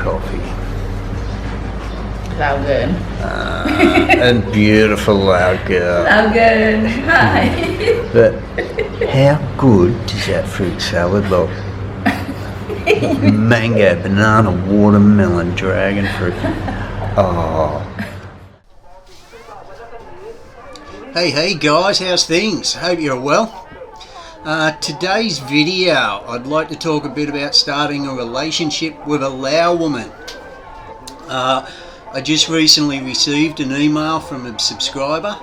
coffee. Laogun. And beautiful Laogun. Laogun, hi. But how good does that fruit salad look? Mango, banana, watermelon, dragon fruit. Oh. Hey guys, how's things? Hope you're well. Today's video, I'd like to talk a bit about starting a relationship with a Lao woman. I just recently received an email from a subscriber.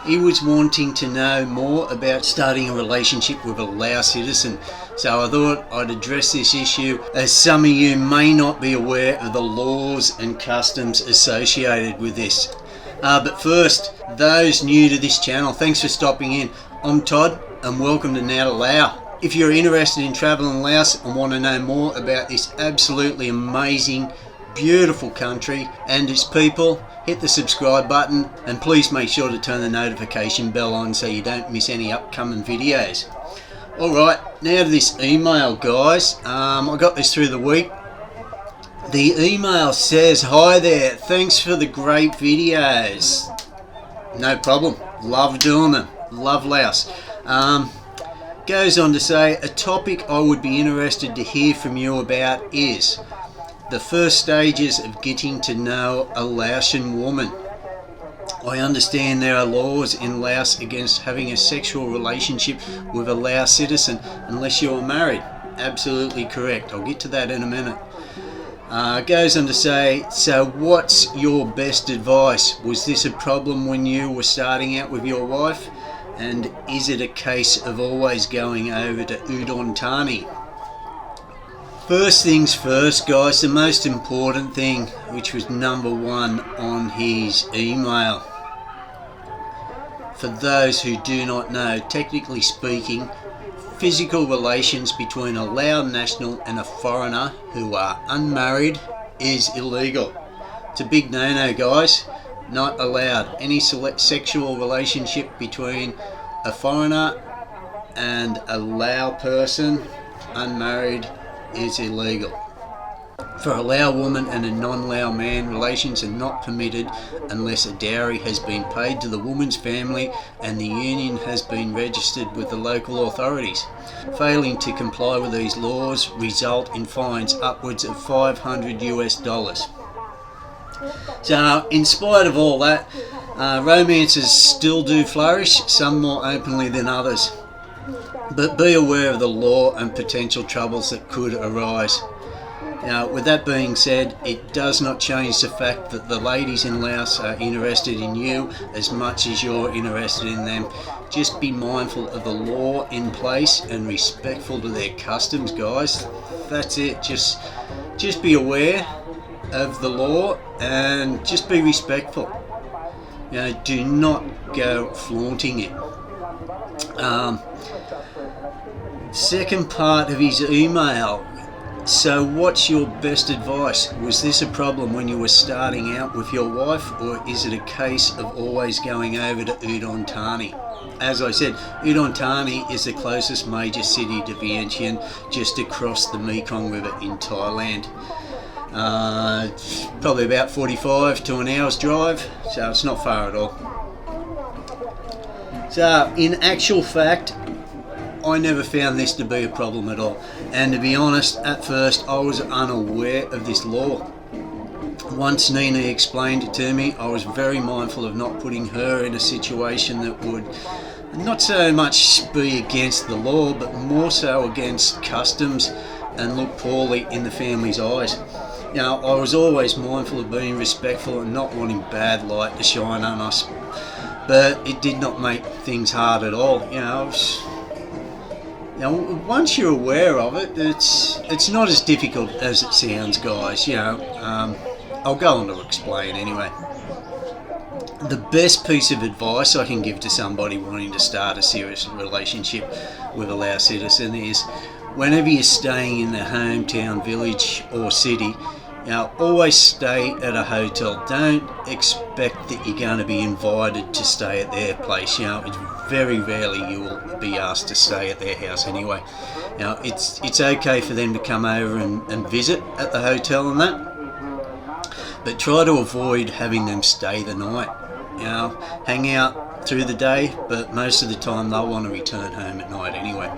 He was wanting to know more about starting a relationship with a Lao citizen. So I thought I'd address this issue, as some of you may not be aware of the laws and customs associated with this. But first, those new to this channel, thanks for stopping in. I'm Todd and welcome to Now to Lao. If you're interested in travel in Laos and want to know more about this absolutely amazing, beautiful country and its people, hit the subscribe button and please make sure to turn the notification bell on so you don't miss any upcoming videos. Alright, now to this email, guys. I got this through the week. The email says, "Hi there, thanks for the great videos." No problem, love doing them, love Laos. Goes on to say, a topic I would be interested to hear from you about is the first stages of getting to know a Laotian woman. I understand there are laws in Laos against having a sexual relationship with a Lao citizen unless you are married. Absolutely correct, I'll get to that in a minute. Goes on to say, so what's your best advice? Was this a problem when you were starting out with your wife? And is it a case of always going over to Udon Thani? First things first, guys, the most important thing, which was number one on his email. For those who do not know, technically speaking, physical relations between a Lao national and a foreigner who are unmarried is illegal. It's a big no-no, guys. Not allowed. Any sexual relationship between a foreigner and a Lao person, unmarried, is illegal. For a Lao woman and a non-Lao man, relations are not permitted unless a dowry has been paid to the woman's family and the union has been registered with the local authorities. Failing to comply with these laws result in fines upwards of $500. So, in spite of all that, romances still do flourish, some more openly than others. But be aware of the law and potential troubles that could arise. Now, with that being said, it does not change the fact that the ladies in Laos are interested in you as much as you're interested in them. Just be mindful of the law in place and respectful to their customs, guys. That's it. Just be aware of the law and just be respectful. You know, do not go flaunting it. Second part of his email. So what's your best advice? Was this a problem when you were starting out with your wife, or is it a case of always going over to Udon Thani? As I said, Udon Thani is the closest major city to Vientiane, just across the Mekong River in Thailand. It's probably about 45 to an hour's drive, so it's not far at all. So in actual fact, I never found this to be a problem at all, and to be honest, at first I was unaware of this law. Once Nina explained it to me, I was very mindful of not putting her in a situation that would not so much be against the law, but more so against customs and look poorly in the family's eyes. You know, I was always mindful of being respectful and not wanting bad light to shine on us, but it did not make things hard at all. Once you're aware of it, it's not as difficult as it sounds, guys. I'll go on to explain anyway. The best piece of advice I can give to somebody wanting to start a serious relationship with a Lao citizen is, whenever you're staying in their hometown, village or city, always stay at a hotel. Don't expect that you're going to be invited to stay at their place. It's very rarely you will be asked to stay at their house anyway. It's okay for them to come over and visit at the hotel and that, but try to avoid having them stay the night. Hang out through the day, but most of the time they'll want to return home at night anyway.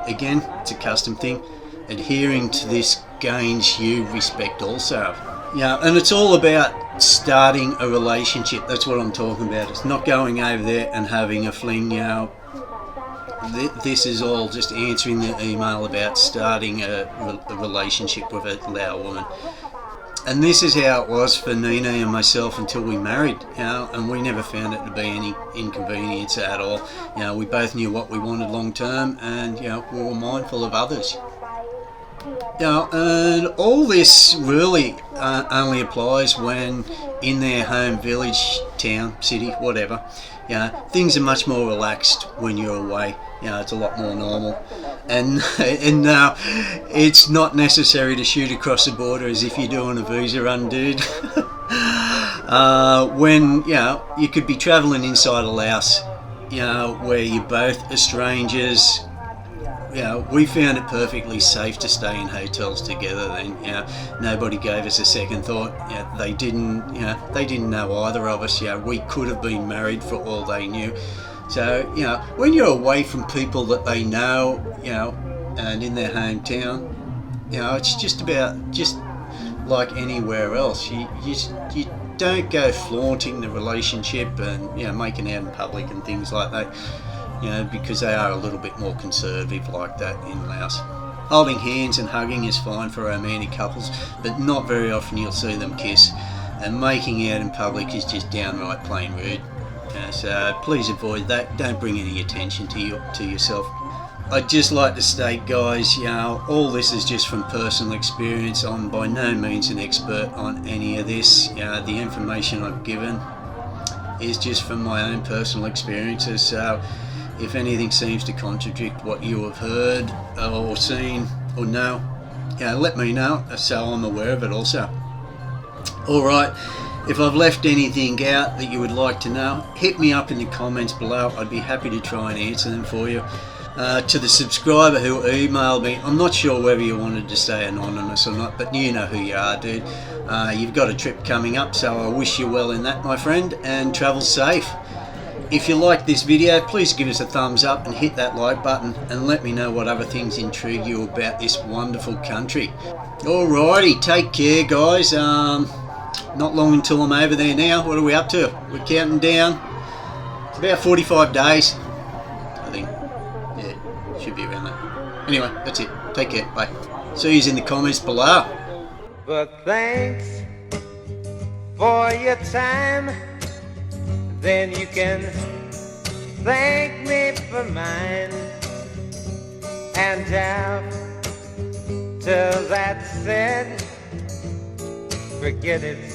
Again, it's a custom thing. Adhering to this gains you respect also. And it's all about starting a relationship. That's what I'm talking about. It's not going over there and having a fling. This is all just answering the email about starting a relationship with a Lao woman. And this is how it was for Nina and myself until we married, and we never found it to be any inconvenience at all. We both knew what we wanted long term, and we were mindful of others. And all this really only applies when in their home village, town, city, whatever. Things are much more relaxed when you're away. It's a lot more normal. And it's not necessary to shoot across the border as if you're doing a visa run, dude. When you could be travelling inside a Laos, where you're both are strangers. We found it perfectly safe to stay in hotels together. Then, nobody gave us a second thought. They didn't know either of us. We could have been married for all they knew. So, when you're away from people that they know, and in their hometown, it's just like anywhere else. You don't go flaunting the relationship and making out in public and things like that. Because they are a little bit more conservative like that in Laos. Holding hands and hugging is fine for romantic couples, but not very often you'll see them kiss. And making out in public is just downright plain rude. So please avoid that. Don't bring any attention to yourself. I'd just like to state, guys, all this is just from personal experience. I'm by no means an expert on any of this. The information I've given is just from my own personal experiences. So if anything seems to contradict what you have heard or seen or know, let me know so I'm aware of it also. Alright, if I've left anything out that you would like to know, hit me up in the comments below. I'd be happy to try and answer them for you. To the subscriber who emailed me, I'm not sure whether you wanted to stay anonymous or not, but you know who you are, dude. You've got a trip coming up, so I wish you well in that, my friend, and travel safe. If you like this video, please give us a thumbs up and hit that like button, and let me know what other things intrigue you about this wonderful country. Alrighty, take care, guys. Not long until I'm over there now. What are we up to? We're counting down. It's about 45 days, I think. Yeah, should be around that. Anyway, that's it. Take care. Bye. See you in the comments below. But thanks for your time. Then you can thank me for mine. And after that's said, forget it.